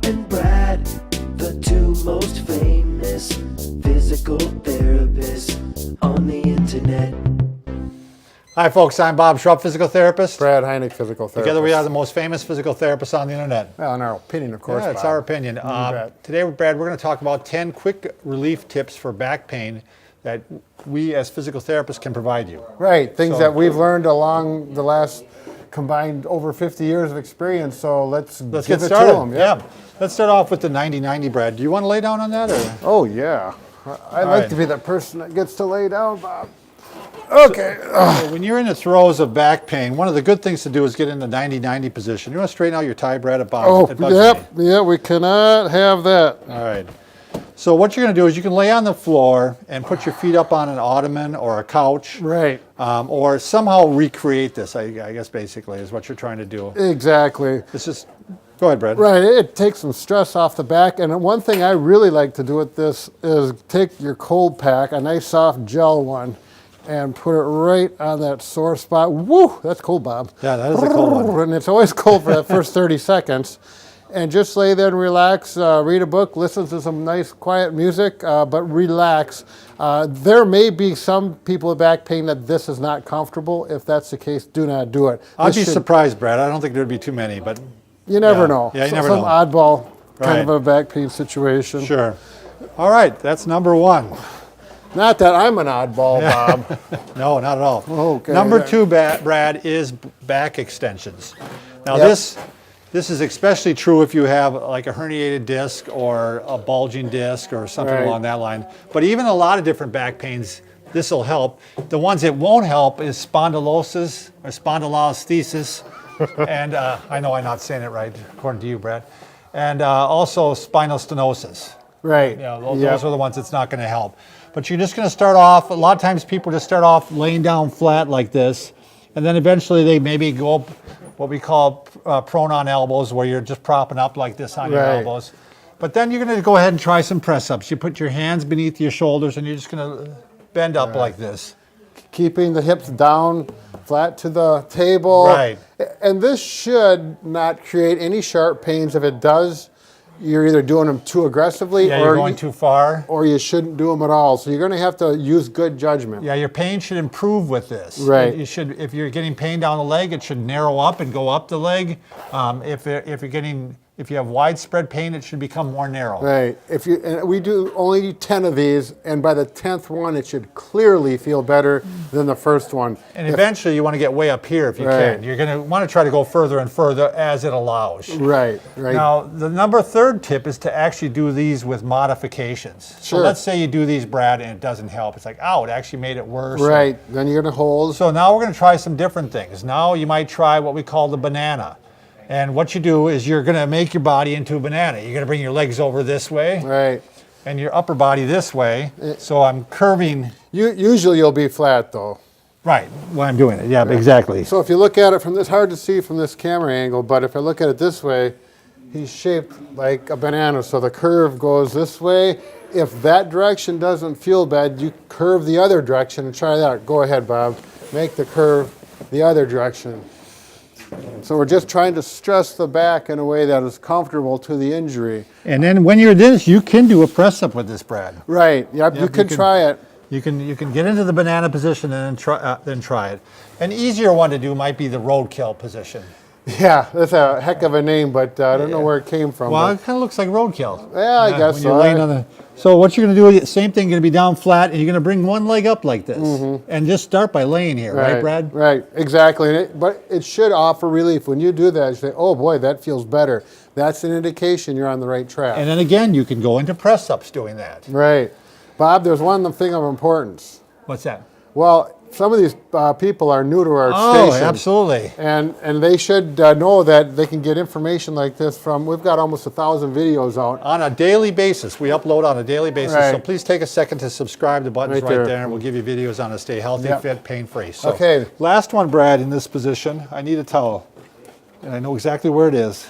and Brad, the two most famous physical therapists on the internet. Hi folks, I'm Bob Schrupp, physical therapist. Brad Heineck, physical therapist. Together we are the most famous physical therapists on the internet. Well, in our opinion, of course, Yeah, it's Bob. our opinion. Today, Brad, we're going to talk about 10 quick relief tips for back pain that we as physical therapists can provide you. Right, things that we've learned along the last combined over 50 years of experience, so let's get give it started. to them. Yeah. Let's start off with the 90-90, Brad. Do you want to lay down on that? Or? Oh, yeah. I like right. to be the person that gets to lay down, Bob. Okay. So when you're in the throes of back pain, one of the good things to do is get in the 90-90 position. You want to straighten out your tie, Brad, at bottom. Yeah, we cannot have that. All right. So what you're going to do is you can lay on the floor and put your feet up on an ottoman or a couch. Right. Or somehow recreate this, I guess, basically, is what you're trying to do. Exactly. It's just, go ahead, Brad. Right, it takes some stress off the back, and one thing I really like to do with this is take your cold pack, a nice soft gel one, and put it right on that sore spot. Woo, that's cold, Bob. Yeah, that is a cold one. And it's always cold for that first 30 seconds. And just lay there and relax, read a book, listen to some nice quiet music, but relax. There may be some people with back pain that this is not comfortable. If that's the case, do not do it. I'd be surprised, Brad. I don't think there'd be too many, but you never know. Yeah, you never some know. oddball kind of Right. a back pain situation. Sure. All right, that's number one. Not that I'm an oddball, Bob. No, not at all. Okay. Number two, Brad, is back extensions. Now Yep. this is especially true if you have like a herniated disc or a bulging disc or something Right. along that line. But even a lot of different back pains, this will help. The ones it won't help is spondylosis or spondylolisthesis. And I know I'm not saying it right, according to you, Brad. And also spinal stenosis. Right. Yeah, those are the ones that's not going to help. But you're just going to start off, a lot of times people just start off laying down flat like this, and then eventually they maybe go up what we call prone on elbows, where you're just propping up like this on your Right. elbows. But then you're going to go ahead and try some press-ups. You put your hands beneath your shoulders, and you're just going to bend up like this. Keeping the hips down, flat to the table. Right. And this should not create any sharp pains. If it does, you're either doing them too aggressively Yeah, you're going too far. or you shouldn't do them at all. So you're going to have to use good judgment. Yeah, your pain should improve with this. Right. You should, if you're getting pain down the leg, it should narrow up and go up the leg. If you have widespread pain, it should become more narrow. Right. And we do only 10 of these, and by the 10th one, it should clearly feel better than the first one. And eventually, you want to get way up here if you Right. can. You're going to want to try to go further and further as it allows. Right. Right. Now, the third tip is to actually do these with modifications. So Sure. let's say you do these, Brad, and it doesn't help. It's like, oh, it actually made it worse. Right. Then you're going to hold. So now we're going to try some different things. Now you might try what we call the banana. And what you do is you're going to make your body into a banana. You're going to bring your legs over this way Right. and your upper body this way. So I'm curving. Usually you'll be flat, though. Right, when I'm doing it. Yeah, exactly. So if you look at it from this, hard to see from this camera angle, but if I look at it this way, he's shaped like a banana. So the curve goes this way. If that direction doesn't feel bad, you curve the other direction and try that. Go ahead, Bob. Make the curve the other direction. So we're just trying to stress the back in a way that is comfortable to the injury. And then when you're this, you can do a press up with this, Brad. Right. Yep. You can try it. You can get into the banana position and then try it. An easier one to do might be the roadkill position. Yeah, that's a heck of a name, but I don't know where it came from. Well, but it kind of looks like roadkill. yeah, I guess when so. you're laying on the. So what you're going to do, same thing, going to be down flat, and you're going to bring one leg up like this, and just start by laying here, right, Brad? Right, exactly. But it should offer relief. When you do that, you say, oh boy, that feels better. That's an indication you're on the right track. And then again, you can go into press ups doing that. Right. Bob, there's one thing of importance. What's that? Well, some of these people are new to our Oh, station. absolutely. And they should know that they can get information like this from, we've got almost 1,000 videos out. On a daily basis. We upload on a daily basis. So Right. please take a second to subscribe. The button's Right right there. there, and we'll give you videos on to stay healthy, Yep. fit, pain-free. So, Okay. last one, Brad, in this position. I need a towel. And I know exactly where it is.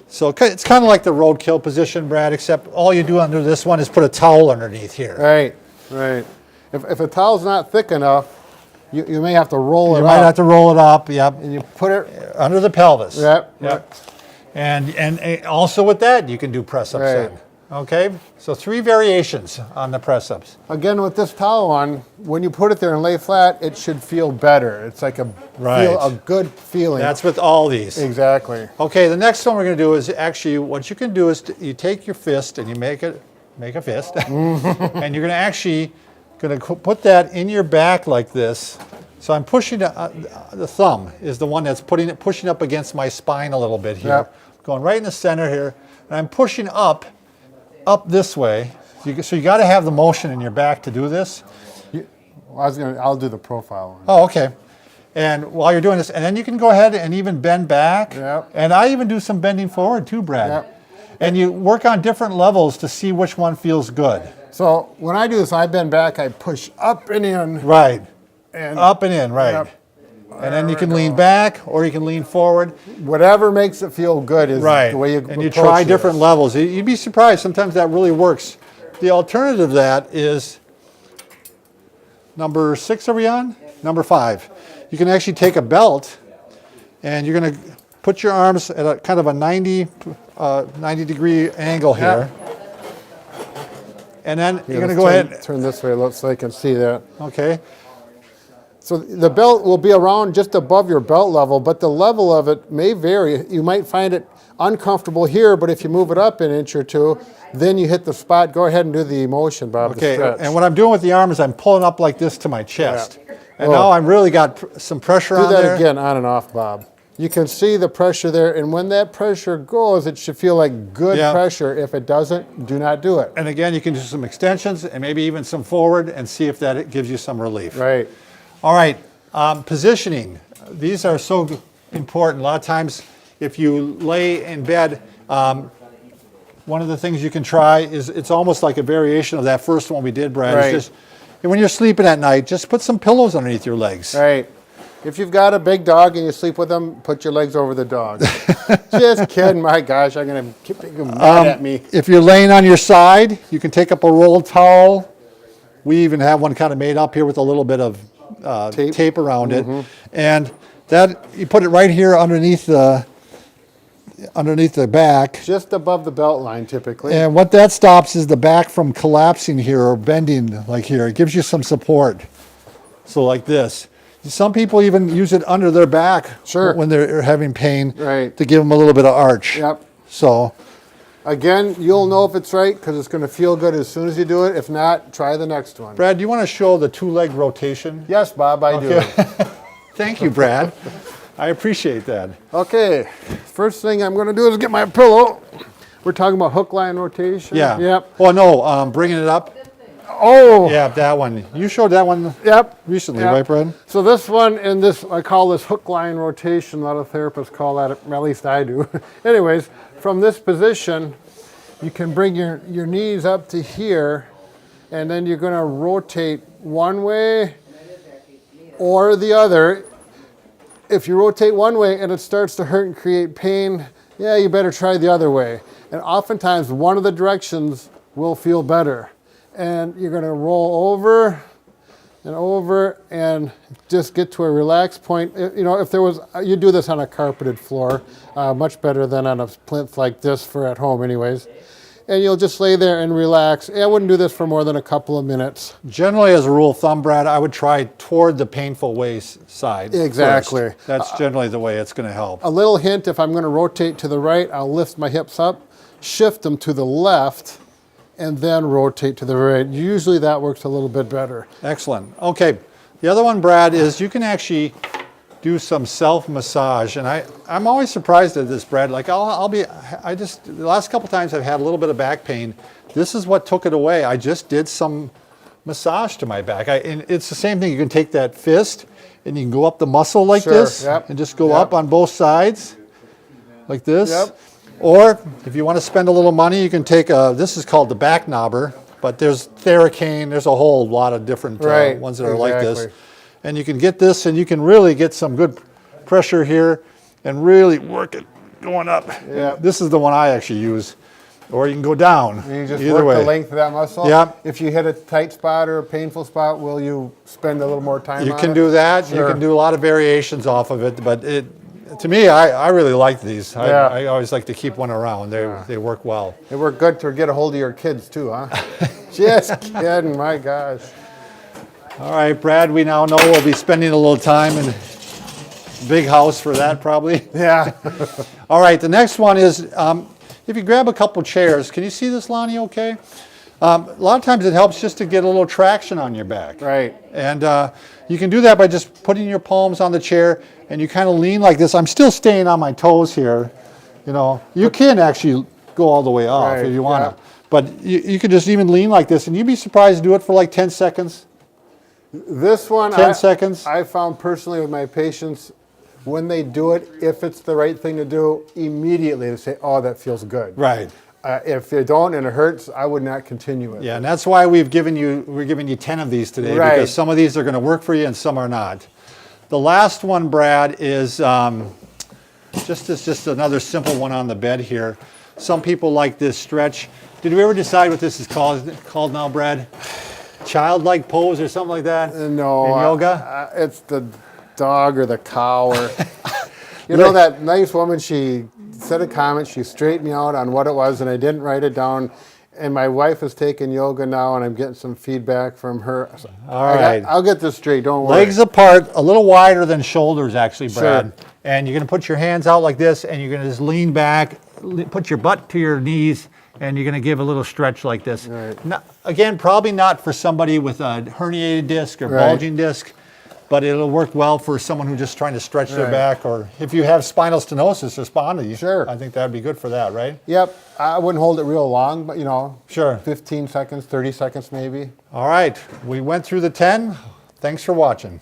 So it's kind of like the roadkill position, Brad, except all you do under this one is put a towel underneath here. Right, right. If a towel's not thick enough, you may have to roll it You up. might have to roll it up, yep. And you put it Under the pelvis. Yep. Yep. And also with that, you can do press-ups Right. then. Okay, so 3 variations on the press-ups. Again, with this towel on, when you put it there and lay flat, it should feel better. It's like a good feeling. That's with all these. Exactly. Okay, the next one we're going to do is actually what you can do is you take your fist and you make a fist, and you're going to actually put that in your back like this. So I'm pushing the thumb is the one that's pushing up against my spine a little bit here, Yep. going right in the center here, and I'm pushing up this way. So you got to have the motion in your back to do this. I'll do the profile one. Oh, okay. And while you're doing this, and then you can go ahead and even bend back. Yep. And I even do some bending forward too, Brad. Yep. And you work on different levels to see which one feels good. So when I do this, I bend back, I push up and in. Right. And Up and in, right. Yep. And then you can lean back or you can lean forward. Whatever makes it feel good is Right. the way you and you approach try this. different levels. You'd be surprised. Sometimes that really works. The alternative to that is number 6, are we on? Number 5. You can actually take a belt and you're going to put your arms at a kind of a 90 degree angle here. And then you're going to go ahead. Turn this way so I can see that. Okay. So the belt will be around just above your belt level, but the level of it may vary. You might find it uncomfortable here, but if you move it up an inch or two, then you hit the spot. Go ahead and do the motion, Bob. the Okay, stretch. and what I'm doing with the arm is I'm pulling up like this to my chest. Yeah. And now I'm really got some pressure Do on that there. again, on and off, Bob. You can see the pressure there, and when that pressure goes, it should feel like good Yeah. pressure. If it doesn't, do not do it. And again, you can do some extensions and maybe even some forward and see if that gives you some relief. Right. All right, positioning. These are so important. A lot of times, if you lay in bed, one of the things you can try is it's almost like a variation of that first one we did, Brad. Right. It's just, when you're sleeping at night, just put some pillows underneath your legs. Right. If you've got a big dog and you sleep with them, put your legs over the dog. Just kidding. My gosh, I'm going to keep them mad at me. If you're laying on your side, you can take up a rolled towel. We even have one kind of made up here with a little bit of tape around it. And that you put it right here underneath the back. Just above the belt line, typically. And what that stops is the back from collapsing here or bending like here. It gives you some support. So like this. Some people even use it under their back Sure. when they're having pain Right. to give them a little bit of arch. Yep. So, Again, you'll know if it's right because it's going to feel good as soon as you do it. If not, try the next one. Brad, do you want to show the 2-leg rotation? Yes, Bob, I do. Thank you, Brad. I appreciate that. Okay, first thing I'm going to do is get my pillow. We're talking about hook line rotation. Yeah. Yep. Oh, no, bringing it up. Oh. Yeah, that one. You showed that one Yep. recently, Yep. right, Brad? So this one and this, I call this hook line rotation. A lot of therapists call that, at least I do. Anyways, from this position, you can bring your knees up to here, and then you're going to rotate one way or the other. If you rotate one way and it starts to hurt and create pain, yeah, you better try the other way. And oftentimes, one of the directions will feel better. And you're going to roll over and just get to a relaxed point. You know, if there was, you do this on a carpeted floor, much better than on a plinth like this for at home anyways. And you'll just lay there and relax. I wouldn't do this for more than a couple of minutes. Generally, as a rule of thumb, Brad, I would try toward the painful waist side. Exactly. First. That's generally the way it's going to help. A little hint, if I'm going to rotate to the right, I'll lift my hips up, shift them to the left, and then rotate to the right. Usually that works a little bit better. Excellent. Okay. The other one, Brad, is you can actually do some self-massage. And I'm always surprised at this, Brad. Like the last couple times I've had a little bit of back pain. This is what took it away. I just did some massage to my back. And it's the same thing. You can take that fist and you can go up the muscle like Sure, this yep, and just go yep. up on both sides like this. Yep. Or if you want to spend a little money, you can take this is called the back knobber, but there's Theracane, there's a whole lot of different Right, ones that are like this. exactly. And you can get this and you can really get some good pressure here and really work it going up. Yep. This is the one I actually use. Or you can go down. You just Either work way. the length of that muscle. Yep. If you hit a tight spot or a painful spot, will you spend a little more time You on can it? do that. Sure. You can do a lot of variations off of it, but To me, I really like these. Yeah. I always like to keep one around. They work well. They work good to get a hold of your kids too, huh? Just kidding, my gosh. All right, Brad, we now know we'll be spending a little time in big house for that probably. Yeah. All right, the next one is if you grab a couple chairs. Can you see this, Lonnie, okay? A lot of times it helps just to get a little traction on your back. Right. And you can do that by just putting your palms on the chair and you kind of lean like this. I'm still staying on my toes here. You know, you can actually go all the way off Right, if you want to. yeah. But you can just even lean like this and you'd be surprised to do it for like 10 seconds. This one, 10 seconds. I found personally with my patients, when they do it, if it's the right thing to do, immediately they say, oh, that feels good. Right. If you don't and it hurts, I would not continue it. Yeah, and that's why we're giving you 10 of these today, Right. because some of these are going to work for you and some are not. The last one, Brad, is just another simple one on the bed here. Some people like this stretch. Did we ever decide what this is called now, Brad? Childlike pose or something like that? No. In yoga? It's the dog or the cow. Or, you know, that nice woman, she said a comment, she straightened me out on what it was, and I didn't write it down. And my wife is taking yoga now, and I'm getting some feedback from her. So All right. I'll get this straight, don't worry. Legs apart, a little wider than shoulders, actually, Brad. Sure. And you're going to put your hands out like this, and you're going to just lean back, put your butt to your knees, and you're going to give a little stretch like this. Right. Again, probably not for somebody with a herniated disc or Right. bulging disc, but it'll work well for someone who's just trying to stretch their Right. back, or if you have spinal stenosis or spondy. Sure. I think that'd be good for that, right? Yep. I wouldn't hold it real long, but, you know, Sure. 15 seconds, 30 seconds maybe. All right, we went through the 10. Thanks for watching.